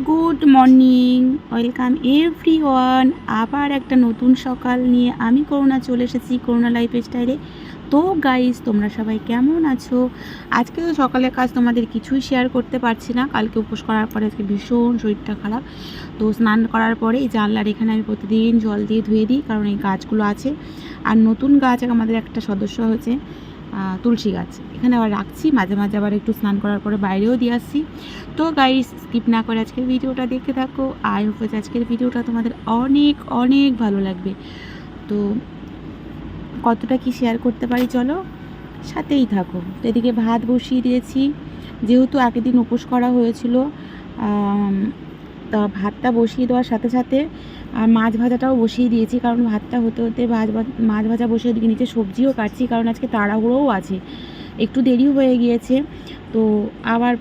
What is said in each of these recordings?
Good morning, welcome everyone. আবার একটা নতুন সকাল নিয়ে আমি করুণা চলে এসেছি করুণা লাইফস্টাইলে। তো গাইস, তোমরা সবাই কেমন আছো? আজকে তো সকালের কাজ তোমাদের কিছুই শেয়ার করতে পারছি না। কালকে উপোস করার পরে আজকে ভীষণ শরীরটা খারাপ। তো স্নান করার পরে এই জানলার এখানে আমি প্রতিদিন জল দিয়ে ধুয়ে দিই, কারণ এই গাছগুলো আছে। আর নতুন গাছ আমাদের একটা সদস্য হয়েছে, তুলসী গাছ, এখানে আবার রাখছি। মাঝে মাঝে আবার একটু স্নান করার পরে বাইরেও দিয়ে আসছি। তো গাইস, স্কিপ না করে আজকের ভিডিওটা দেখতে থাকো। আই হোপ আজকের ভিডিওটা তোমাদের অনেক অনেক ভালো লাগবে। তো কতটা কি শেয়ার করতে পারি চলো সাথেই থাকো। তো এদিকে ভাত বসিয়ে দিয়েছি, যেহেতু আগের দিন উপোস করা হয়েছিল। তা ভাতটা বসিয়ে দেওয়ার সাথে সাথে আর মাছ ভাজাটাও বসিয়ে দিয়েছি, কারণ ভাতটা হতে হতে মাছ ভাজা বসিয়ে দিকে নিচে সবজিও কাটছি, কারণ আজকে তাড়াহুড়োও আছে, একটু দেরি হয়ে গিয়েছে। তো আবার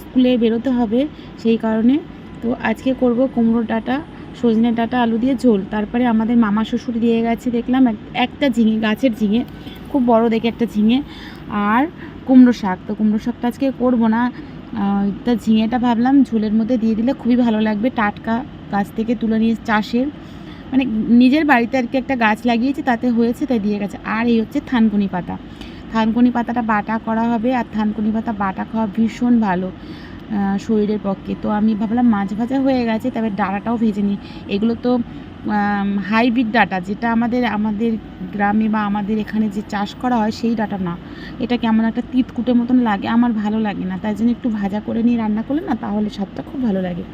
স্কুলে বেরোতে হবে, সেই কারণে। তো আজকে করব কুমড়োর ডাঁটা, সজনে ডাঁটা, আলু দিয়ে ঝোল। তারপরে আমাদের মামা শ্বশুর দিয়ে গেছে, দেখলাম একটা ঝিঙে, গাছের ঝিঙে, খুব বড় দেখে একটা ঝিঙে, আর কুমড়ো শাক। তো কুমড়ো শাকটা আজকে করবো না, তা ঝিঙেটা ভাবলাম ঝোলের মধ্যে দিয়ে দিলে খুবই ভালো লাগবে। টাটকা গাছ থেকে তুলে নিয়ে, চাষের মানে নিজের বাড়িতে আর কি একটা গাছ লাগিয়েছি, তাতে হয়েছে, তাই দিয়ে গেছে। আর এই হচ্ছে থানকুনি পাতা, থানকুনি পাতাটা বাটা করা হবে। আর থানকুনি পাতা বাটা খাওয়া ভীষণ ভালো শরীরের পক্ষে। তো আমি ভাবলাম মাছ ভাজা হয়ে গেছে, তবে ডাঁটাটাও ভেজে নিই। এগুলো তো হাইব্রিড ডাঁটা, যেটা আমাদের গ্রামে বা আমাদের এখানে যে চাষ করা হয় সেই ডাঁটা না। এটা কেমন একটা তিতকুটে মতন লাগে, আমার ভালো লাগে না। তাই জন্য একটু ভাজা করে নিয়ে রান্না করলে না, তাহলে স্বাদটা খুব ভালো লাগে,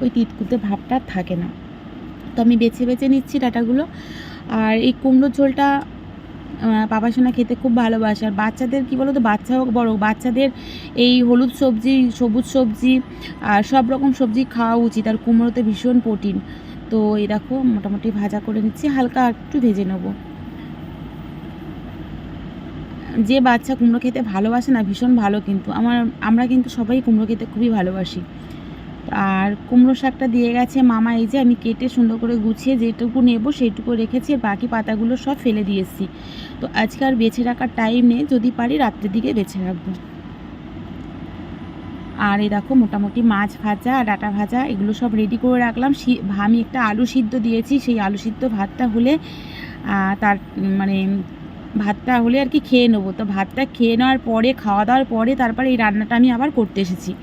ওই তিতকুটে ভাবটা থাকে না। তো আমি বেছে বেছে নিচ্ছি ডাঁটাগুলো। আর এই কুমড়োর ঝোলটা বাবা সোনা খেতে খুব ভালোবাসে। আর বাচ্চাদের কী বলো তো, বাচ্চা হোক বড়, বাচ্চাদের এই হলুদ সবজি, সবুজ সবজি আর সব রকম সবজি খাওয়া উচিত। আর কুমড়োতে ভীষণ প্রোটিন। তো এই দেখো মোটামুটি ভাজা করে নিচ্ছি, হালকা একটু ভেজে নেবো। যে বাচ্চা কুমড়ো খেতে ভালোবাসে না, ভীষণ ভালো, কিন্তু আমরা কিন্তু সবাই কুমড়ো খেতে খুবই ভালোবাসি। আর কুমড়ো শাকটা দিয়ে গেছে মামা, এই যে আমি কেটে সুন্দর করে গুছিয়ে যেটুকু নেব সেইটুকু রেখেছি, আর বাকি পাতাগুলো সব ফেলে দিয়েছি। তো আজকে আর বেছে রাখার টাইম নেই, যদি পারি রাত্রের দিকে বেছে রাখবো। আর এই দেখো মোটামুটি মাছ ভাজা আর ডাঁটা ভাজা এগুলো সব রেডি করে রাখলাম। আমি একটা আলু সিদ্ধ দিয়েছি, সেই আলু সিদ্ধ ভাতটা হলে তার মানে ভাতটা হলে আর কি খেয়ে নেবো। তো ভাতটা খেয়ে নেওয়ার পরে, খাওয়া দাওয়ার পরে, তারপরে এই রান্নাটা আমি আবার করতে এসেছি,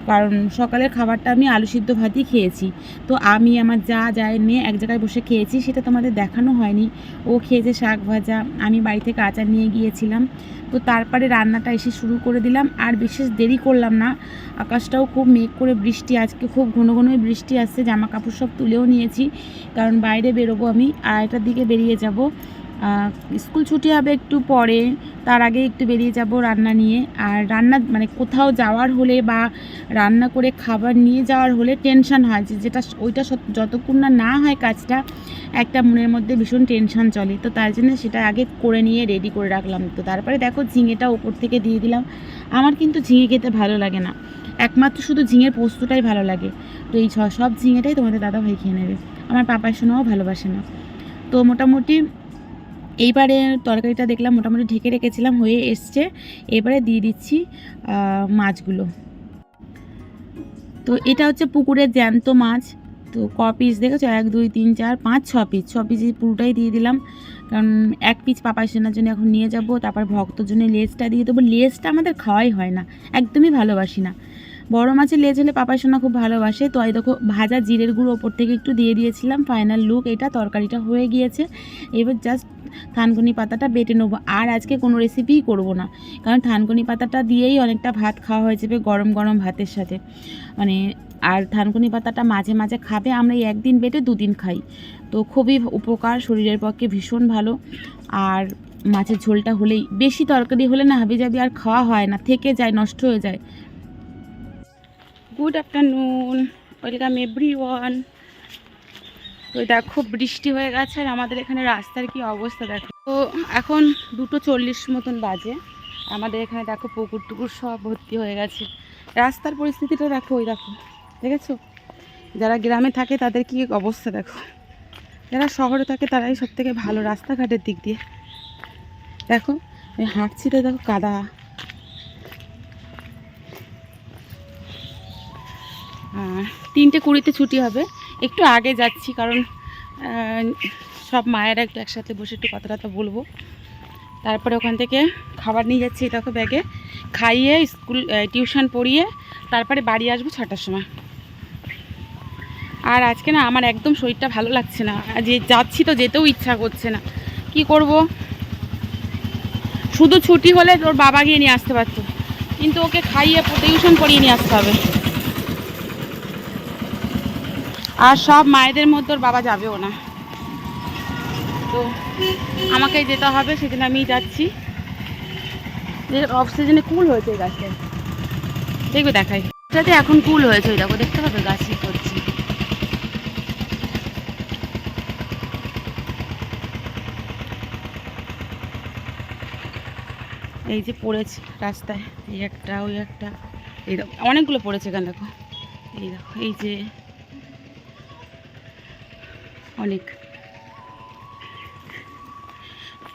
কারণ সকালের খাবারটা আমি আলু সিদ্ধ ভাতই খেয়েছি। তো আমি আমার জায়ের মেয়ে এক জায়গায় বসে খেয়েছি, সেটা তোমাদের দেখানো হয়নি। ও খেয়েছে শাক ভাজা, আমি বাড়ি থেকে আচার নিয়ে গিয়েছিলাম। তো তারপরে রান্নাটা এসে শুরু করে দিলাম, আর বিশেষ দেরি করলাম না। আকাশটাও খুব মেঘ করে, বৃষ্টি, আজকে খুব ঘন ঘনই বৃষ্টি আসছে। জামা কাপড় সব তুলেও নিয়েছি, কারণ বাইরে বেরোবো আমি, 2:30টার দিকে বেরিয়ে যাব। স্কুল ছুটি হবে একটু পরে, তার আগে একটু বেরিয়ে যাব রান্না নিয়ে। আর রান্না মানে কোথাও যাওয়ার হলে বা রান্না করে খাবার নিয়ে যাওয়ার হলে টেনশান হয়, যেটা ওইটা যতক্ষণ না হয় কাজটা, একটা মনের মধ্যে ভীষণ টেনশান চলে। তো তার জন্য সেটা আগে করে নিয়ে রেডি করে রাখলাম। তো তারপরে দেখো ঝিঙেটা ওপর থেকে দিয়ে দিলাম। আমার কিন্তু ঝিঙে খেতে ভালো লাগে না, একমাত্র শুধু ঝিঙের পোস্তটাই ভালো লাগে। তো এই সব ঝিঙেটাই তোমাদের দাদাভাই খেয়ে নেবে, আমার পাপার সোনাও ভালোবাসে না। তো মোটামুটি এইবারে তরকারিটা দেখলাম মোটামুটি ঢেকে রেখেছিলাম, হয়ে এসছে। এবারে দিয়ে দিচ্ছি মাছগুলো। তো এটা হচ্ছে পুকুরের জ্যান্ত মাছ। তো ক পিস দেখেছো, 1 2 3 4 5 6 পিস, 6 পিস পুরোটাই দিয়ে দিলাম, কারণ 1 পিস পাপাই সোনার জন্য এখন নিয়ে যাব। তারপর ভক্তর জন্য লেজটা দিয়ে দেবো। লেজটা আমাদের খাওয়াই হয় না, একদমই ভালোবাসি না। বড় মাছের লেজ হলে পাপাই সোনা খুব ভালোবাসে। তো এই দেখো ভাজা জিরের গুঁড়ো ওপর থেকে একটু দিয়ে দিয়েছিলাম। ফাইনাল লুক এটা, তরকারিটা হয়ে গিয়েছে। এবার জাস্ট থানকুনি পাতাটা বেটে নেবো। আর আজকে কোনো রেসিপিই করব না, কারণ থানকুনি পাতাটা দিয়েই অনেকটা ভাত খাওয়া হয়ে যাবে গরম গরম ভাতের সাথে, মানে। আর থানকুনি পাতাটা মাঝে মাঝে খাবে, আমরা এই 1 দিন বেটে 2 দিন খাই। তো খুবই উপকার, শরীরের পক্ষে ভীষণ ভালো। আর মাছের ঝোলটা হলেই, বেশি তরকারি হলে না হাবিজাবি আর খাওয়া হয় না, থেকে যায়, নষ্ট হয়ে যায়। Good afternoon, welcome everyone. তো দেখো বৃষ্টি হয়ে গেছে, আর আমাদের এখানে রাস্তার কি অবস্থা দেখো। তো এখন 2:40 মতন বাজে। আমাদের এখানে দেখো পুকুর টুকুর সব ভর্তি হয়ে গেছে। রাস্তার পরিস্থিতিটা দেখো, ওই দেখো, দেখেছো? যারা গ্রামে থাকে তাদের কি অবস্থা দেখো, যারা শহরে থাকে তারাই সব থেকে ভালো রাস্তাঘাটের দিক দিয়ে। দেখো আমি হাঁটছি তো, দেখো কাদা। 3:20 ছুটি হবে। একটু আগে যাচ্ছি কারণ সব মায়েরা একটু একসাথে বসে একটু কথা বলবো। তারপরে ওখান থেকে খাবার নিয়ে যাচ্ছি, দেখো ব্যাগে, খাইয়ে স্কুল টিউশন পড়িয়ে তারপরে বাড়ি আসবো 6টার সময়। আর আজকে না আমার একদম শরীরটা ভালো লাগছে না, যে যাচ্ছি তো যেতেও ইচ্ছা করছে না, কি করব। শুধু ছুটি হলে তোর বাবা গিয়ে নিয়ে আসতে পারতো, কিন্তু ওকে খাইয়ে টিউশন পড়িয়ে নিয়ে আসতে হবে। আর সব মায়েদের মধ্যে ওর বাবা যাবেও না, তো আমাকেই যেতে হবে, সেদিন আমি যাচ্ছি। যে অফ সিজনে কুল হয়েছে এই গাছটা, দেখবে দেখাই, এটাতে এখন কুল হয়েছে, ওই দেখো দেখতে পাবে গাছ করছে। এই যে পড়েছে রাস্তায়, এই একটা ওই একটা, এই দেখো অনেকগুলো পড়েছে এখানে, দেখো এই দেখো, এই যে অনেক।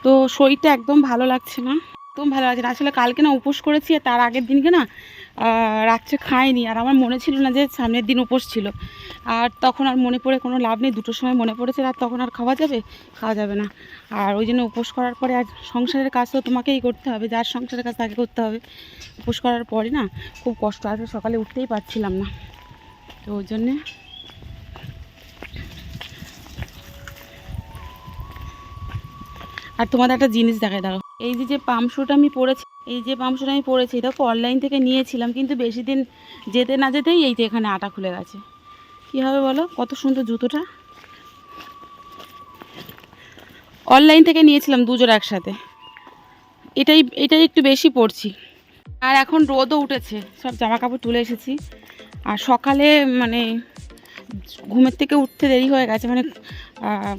তো শরীরটা একদম ভালো লাগছে না, একদম ভালো লাগছে না। আসলে কালকে না উপোস করেছি, তার আগের দিনকে না রাত্রে খাইনি, আর আমার মনে ছিল না যে সামনের দিন উপোস ছিল। আর তখন আর মনে পড়ে কোনো লাভ নেই, 2টোর সময় মনে পড়েছে, আর তখন আর খাওয়া যাবে না। আর ওই জন্য উপোস করার পরে আর সংসারের কাজ তো তোমাকেই করতে হবে, যার সংসারের কাজ তাকে করতে হবে। উপোস করার পরে না খুব কষ্ট, আসলে সকালে উঠতেই পারছিলাম না, তো ওই জন্যে। আর তোমাদের একটা জিনিস দেখায়, দাঁড়ো, এই যে পাম্প শুট আমি পরেছি, দেখো অনলাইন থেকে নিয়েছিলাম, কিন্তু বেশি দিন যেতে না যেতেই এই যে এখানে আটা খুলে গেছে। কী হবে বলো, কত সুন্দর জুতোটা, অনলাইন থেকে নিয়েছিলাম 2 জোড়া একসাথে, এটাই একটু বেশি পরছি। আর এখন রোদও উঠেছে, সব জামা কাপড় তুলে এসেছি। আর সকালে মানে ঘুমের থেকে উঠতে দেরি হয়ে গেছে, মানে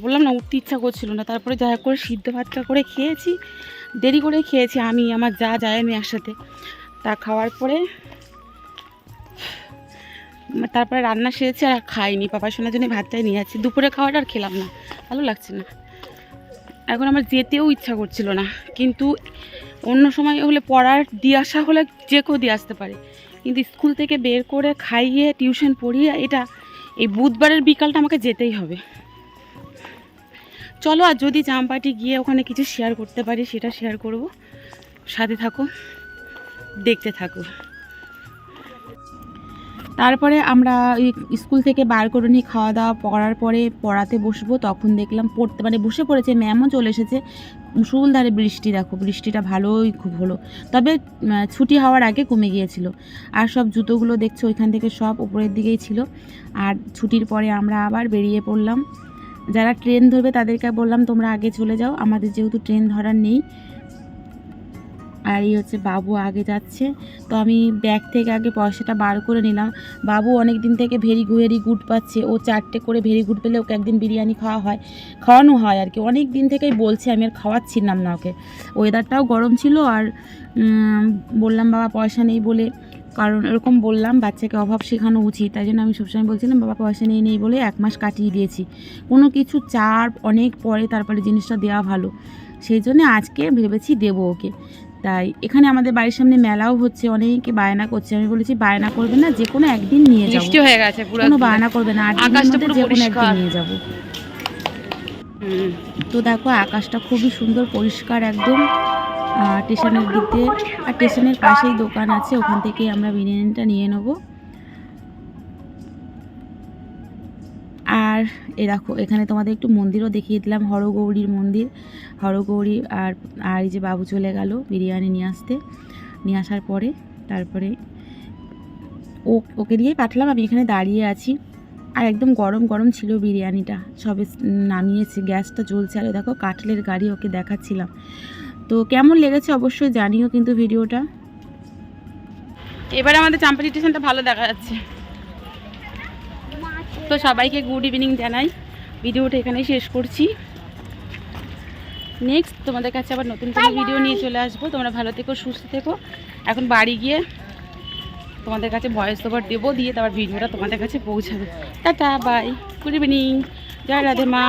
বললাম না উঠতে ইচ্ছা করছিল না। তারপরে যা করে সিদ্ধ ভাতটা করে খেয়েছি, দেরি করে খেয়েছি, আমি আমার যায় আমি একসাথে। তা খাওয়ার পরে তারপরে রান্না সেরেছি, আর খাইনি, পাপা শোনার জন্য ভাতটাই নিয়ে যাচ্ছি। দুপুরে খাওয়াটা আর খেলাম না, ভালো লাগছে না। এখন আমার যেতেও ইচ্ছা করছিল না, কিন্তু অন্য সময় হলে পড়ার দিয়ে আসা হলে যে কেউ দিয়ে আসতে পারে, কিন্তু স্কুল থেকে বের করে খাইয়ে টিউশন পড়িয়ে এটা এই বুধবারের বিকালটা আমাকে যেতেই হবে। চলো, আর যদি জামপাটি গিয়ে ওখানে কিছু শেয়ার করতে পারি সেটা শেয়ার করব, সাথে থাকো, দেখতে থাকো। তারপরে আমরা স্কুল থেকে বার করে নিয়ে খাওয়া দাওয়া করার পরে পড়াতে বসবো, তখন দেখলাম পড়তে মানে বসে পড়েছে, ম্যামও চলে এসেছে। মুষলধারে বৃষ্টি, দেখো বৃষ্টিটা ভালোই খুব হলো, তবে ছুটি হওয়ার আগে কমে গিয়েছিল। আর সব জুতোগুলো দেখছো ওইখান থেকে সব উপরের দিকেই ছিল। আর ছুটির পরে আমরা আবার বেরিয়ে পড়লাম। যারা ট্রেন ধরবে তাদেরকে বললাম তোমরা আগে চলে যাও, আমাদের যেহেতু ট্রেন ধরার নেই। আর এই হচ্ছে বাবু আগে যাচ্ছে, তো আমি ব্যাগ থেকে আগে পয়সাটা বার করে নিলাম। বাবু অনেক দিন থেকে ভেরি গুড পাচ্ছে, ও 4টে করে ভেরি গুড পেলে ওকে একদিন বিরিয়ানি খাওয়ানো হয় আর কি। অনেক দিন থেকেই বলছে, আমি আর খাওয়াচ্ছিলাম না ওকে, ওয়েদারটাও গরম ছিল। আর বললাম বাবা পয়সা নেই বলে, কারণ এরকম বললাম বাচ্চাকে অভাব শেখানো উচিত, তাই জন্য আমি সবসময় বলছিলাম বাবা পয়সা নেই বলে 1 মাস কাটিয়ে দিয়েছি। কোনো কিছু চার অনেক পরে তারপরে জিনিসটা দেওয়া ভালো, সেই জন্য আজকে ভেবেছি দেবো ওকে। তাই এখানে আমাদের বাড়ির সামনে মেলাও হচ্ছে, অনেকে বায়না করছে, আমি বলেছি বায়না করবে না, যে কোনো একদিন নিয়ে যাবো, বৃষ্টি হয়ে গেছে পুরো, কোনো বায়না করবে না, আকাশটা পুরো যে কোনো একদিন নিয়ে যাব। তো দেখো আকাশটা খুবই সুন্দর পরিষ্কার একদম, স্টেশনের দিক দিয়ে। আর স্টেশনের পাশেই দোকান আছে, ওখান থেকে আমরা বিরিয়ানিটা নিয়ে নেবো। আর এই দেখো এখানে তোমাদের একটু মন্দিরও দেখিয়ে দিলাম, হরগৌরীর মন্দির, হরগৌরী। আর এই যে বাবু চলে গেল বিরিয়ানি নিয়ে আসার পরে, তারপরে ওকে দিয়েই পাঠালাম, আমি এখানে দাঁড়িয়ে আছি। আর একদম গরম ছিল বিরিয়ানিটা, সবে নামিয়েছে, গ্যাসটা জ্বলছে। আর দেখো কাটলের গাড়ি ওকে দেখাচ্ছিলাম। তো কেমন লেগেছে অবশ্যই জানিও কিন্তু ভিডিওটা। এবার আমাদের চাম্পাটি স্টেশনটা ভালো দেখা যাচ্ছে। তো সবাইকে গুড ইভিনিং জানাই, ভিডিওটা এখানেই শেষ করছি। নেক্সট তোমাদের কাছে আবার নতুন কোনো ভিডিও নিয়ে চলে আসবো। তোমরা ভালো থেকো, সুস্থ থেকো। এখন বাড়ি গিয়ে তোমাদের কাছে ভয়েস ওভার দেবো, দিয়ে তারপর ভিডিওটা তোমাদের কাছে পৌঁছাবে। টাটা, বাই, গুড ইভিনিং, জয় রাধে মা।